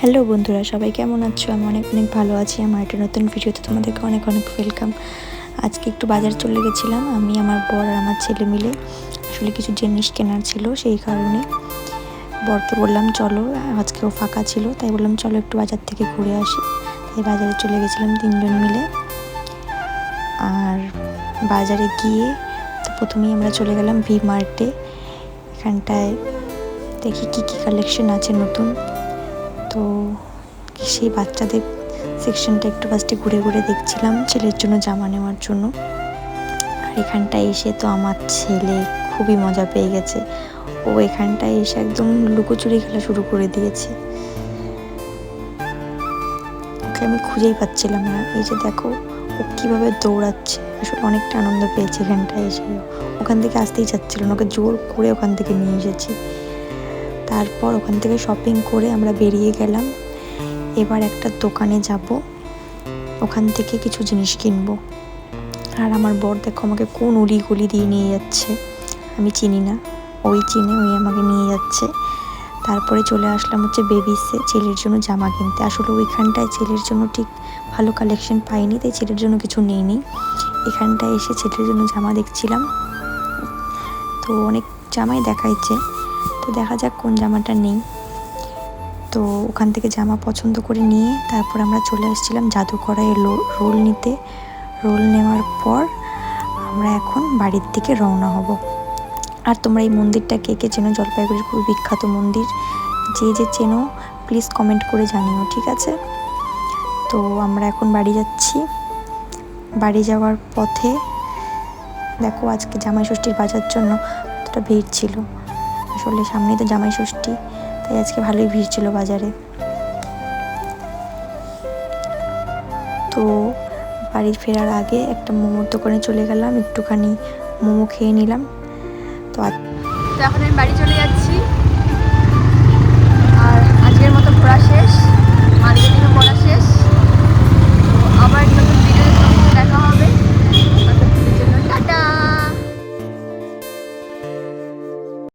Hello বন্ধুরা, সবাই কেমন আছো? আমি অনেক অনেক ভালো আছি। আমার একটা নতুন ভিডিওতে তোমাদেরকে অনেক অনেক ওয়েলকাম। আজকে একটু বাজার চলে গেছিলাম আমি, আমার বর আর আমার ছেলে মিলে। আসলে কিছু জিনিস কেনার ছিল, সেই কারণে বরকে বললাম চলো, আজকেও ফাঁকা ছিল তাই বললাম চলো একটু বাজার থেকে ঘুরে আসি। তাই বাজারে চলে গেছিলাম তিনজন মিলে। আর বাজারে গিয়ে তো প্রথমেই আমরা চলে গেলাম ভি মার্টে। এখানটায় দেখি কী কী কালেকশন আছে নতুন। তো সেই বাচ্চাদের সেকশনটা একটু ফার্স্টে ঘুরে ঘুরে দেখছিলাম ছেলের জন্য জামা নেওয়ার জন্য। আর এখানটায় এসে তো আমার ছেলে খুবই মজা পেয়ে গেছে। ও এখানটায় এসে একদম লুকোচুরি খেলা শুরু করে দিয়েছে। ওকে আমি খুঁজেই পাচ্ছিলাম না। এই যে দেখো ও কীভাবে দৌড়াচ্ছে, আসলে অনেকটা আনন্দ পেয়েছে এখানটায় এসে। ওখান থেকে আসতেই চাচ্ছিল না, ওকে জোর করে ওখান থেকে নিয়ে এসেছি। তারপর ওখান থেকে শপিং করে আমরা বেরিয়ে গেলাম। এবার একটা দোকানে যাব, ওখান থেকে কিছু জিনিস কিনবো। আর আমার বর দেখো আমাকে কোন উলি গলি দিয়ে নিয়ে যাচ্ছে, আমি চিনি না, ওই চিনে, ওই আমাকে নিয়ে যাচ্ছে। তারপরে চলে আসলাম হচ্ছে বেবিসে, ছেলের জন্য জামা কিনতে। আসলে ওইখানটায় ছেলের জন্য ঠিক ভালো কালেকশন পাইনি, তাই ছেলের জন্য কিছু নেইনি। এখানটায় এসে ছেলের জন্য জামা দেখছিলাম, তো অনেক জামাই দেখাইছে, তো দেখা যাক কোন জামাটা নেই। তো ওখান থেকে জামা পছন্দ করে নিয়ে তারপর আমরা চলে আসছিলাম জাদুকরায় রোল নিতে। রোল নেওয়ার পর আমরা এখন বাড়ির দিকে রওনা হব। আর তোমরা এই মন্দিরটা কে কে চেনো? জলপাইগুড়ির খুবই বিখ্যাত মন্দির। যে যে চেনো প্লিজ কমেন্ট করে জানিও, ঠিক আছে? তো আমরা এখন বাড়ি যাচ্ছি। বাড়ি যাওয়ার পথে দেখো আজকে জামাই ষষ্ঠীর বাজার জন্য কতটা ভিড় ছিল। আসলে সামনেই তো জামাই ষষ্ঠী, তাই আজকে ভালোই ভিড় ছিল বাজারে। তো বাড়ি ফেরার আগে একটা মোমোর দোকানে চলে গেলাম, একটুখানি মোমো খেয়ে নিলাম। তো এখন আমি বাড়ি চলে যাচ্ছি।